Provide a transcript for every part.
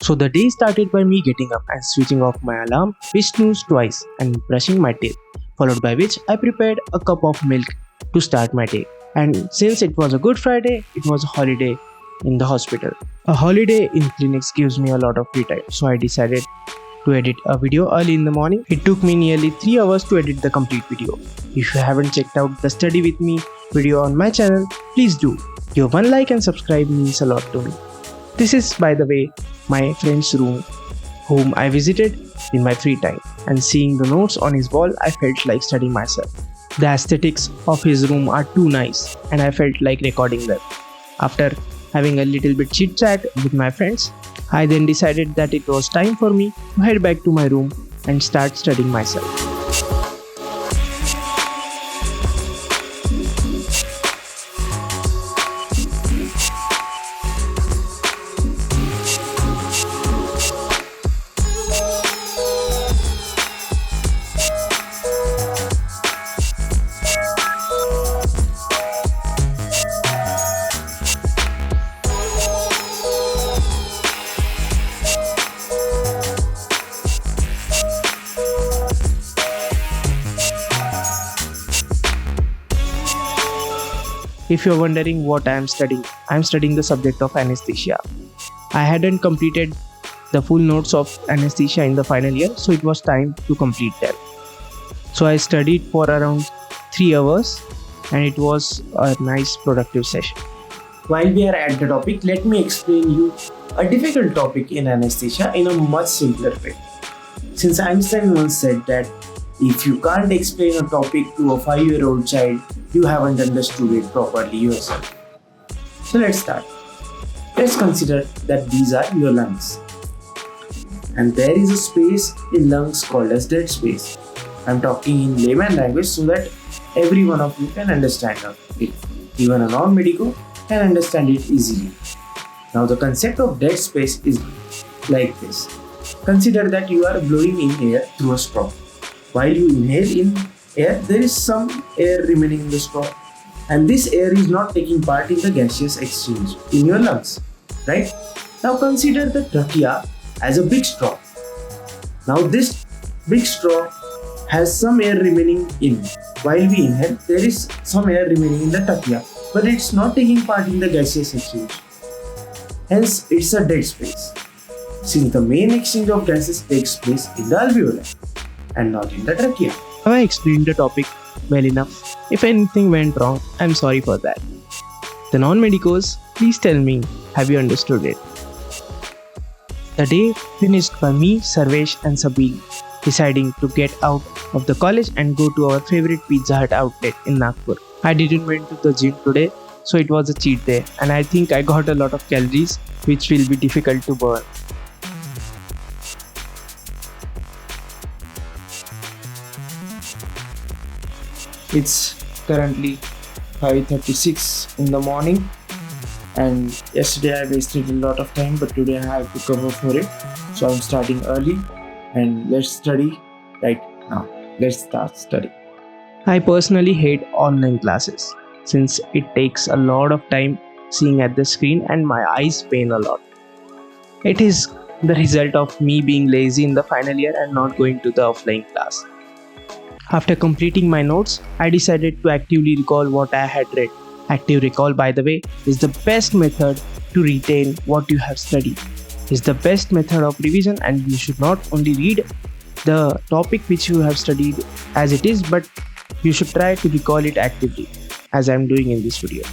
So the day started by me getting up and switching off my alarm, which snoozed twice, and brushing my teeth, followed by which I prepared a cup of milk to start my day. And since it was a Good Friday, it was a holiday in the hospital. A holiday in clinics gives me a lot of free time, so I decided to edit a video early in the morning. It took me nearly 3 hours to edit the complete video. If you haven't checked out the study with me video on my channel, please do. Your one like and subscribe means a lot to me. This is, by the way, my friend's room, whom I visited in my free time, and seeing the notes on his wall, I felt like studying myself. The aesthetics of his room are too nice, and I felt like recording them. After having a little bit chit chat with my friends, I then decided that it was time for me to head back to my room and start studying myself. If you're wondering what I am studying the subject of anesthesia. I hadn't completed the full notes of anesthesia in the final year, so it was time to complete them. So I studied for around 3 hours, and it was a nice productive session. While we are at the topic, let me explain you a difficult topic in anesthesia in a much simpler way. Since Einstein once said that if you can't explain a topic to a 5-year-old child, you haven't understood it properly yourself. So let's start. Let's consider that these are your lungs. And there is a space in lungs called as dead space. I'm talking in layman language so that every one of you can understand it. Even a non-medico can understand it easily. Now the concept of dead space is like this. Consider that you are blowing in air through a straw. While you inhale in air, there is some air remaining in the straw, and this air is not taking part in the gaseous exchange in your lungs, right? Now consider the trachea as a big straw. Now this big straw has some air remaining in. While we inhale, there is some air remaining in the trachea, but it's not taking part in the gaseous exchange. Hence, it's a dead space, since the main exchange of gases takes place in the alveoli and not in the trachea. Have I explained the topic well enough? If anything went wrong, I'm sorry for that. The non-medicos, please tell me, have you understood it? The day finished by me, Sarvesh and Sabeen deciding to get out of the college and go to our favorite Pizza Hut outlet in Nagpur. I didn't went to the gym today, so it was a cheat day, and I think I got a lot of calories which will be difficult to burn. It's currently 5:36 in the morning, and yesterday I wasted a lot of time, but today I have to cover for it. So I'm starting early, and let's study right now. Let's start studying. I personally hate online classes since it takes a lot of time seeing at the screen and my eyes pain a lot. It is the result of me being lazy in the final year and not going to the offline class. After completing my notes, I decided to actively recall what I had read. Active recall, by the way, is the best method to retain what you have studied. It's the best method of revision, and you should not only read the topic which you have studied as it is, but you should try to recall it actively, as I am doing in this video.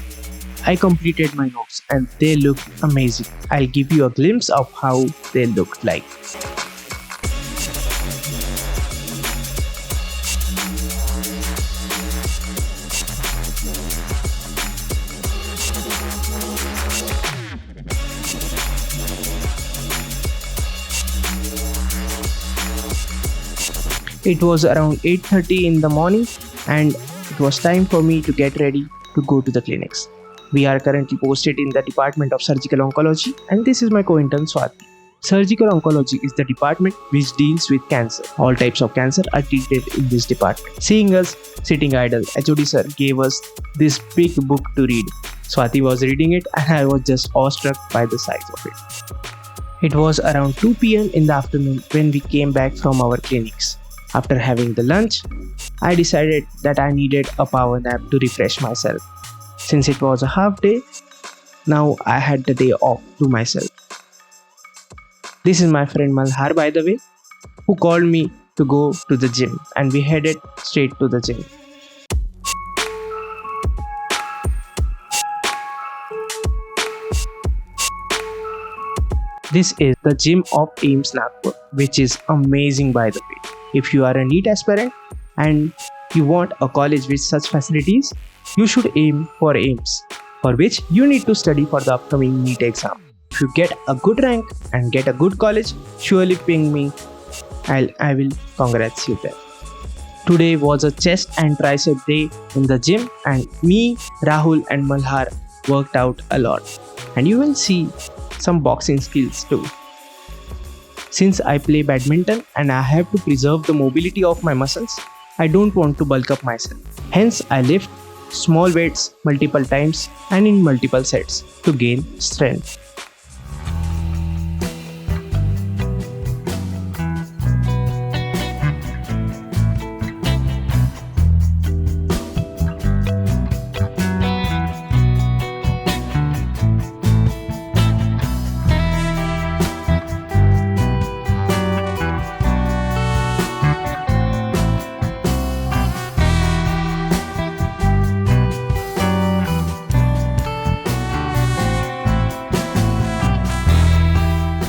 I completed my notes and they looked amazing. I'll give you a glimpse of how they looked like. It was around 8:30 in the morning, and it was time for me to get ready to go to the clinics. We are currently posted in the Department of Surgical Oncology, and this is my co-intern Swati. Surgical Oncology is the department which deals with cancer. All types of cancer are treated in this department. Seeing us sitting idle, HOD sir gave us this big book to read. Swati was reading it and I was just awestruck by the size of it. It was around 2 p.m. in the afternoon when we came back from our clinics. After having the lunch, I decided that I needed a power nap to refresh myself. Since it was a half day, now I had the day off to myself. This is my friend Malhar, by the way, who called me to go to the gym, and we headed straight to the gym. This is the gym of AIMS Nagpur, which is amazing, by the way. If you are a NEET aspirant and you want a college with such facilities, you should aim for AIMS, for which you need to study for the upcoming NEET exam. If you get a good rank and get a good college, surely ping me. I will congrats you there. Today was a chest and tricep day in the gym, and me, Rahul, and Malhar worked out a lot. And you will see some boxing skills too. Since I play badminton and I have to preserve the mobility of my muscles, I don't want to bulk up myself. Hence, I lift small weights multiple times and in multiple sets to gain strength.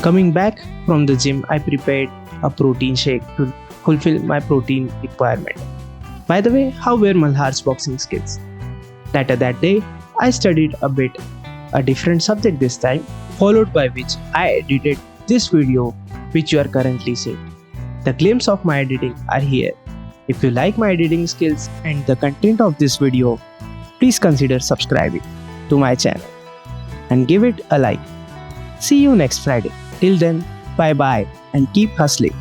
Coming back from the gym, I prepared a protein shake to fulfill my protein requirement. By the way, how were Malhar's boxing skills? Later that day, I studied a different subject this time, followed by which I edited this video which you are currently seeing. The glimpse of my editing are here. If you like my editing skills and the content of this video, please consider subscribing to my channel and give it a like. See you next Friday. Till then, bye bye and keep hustling.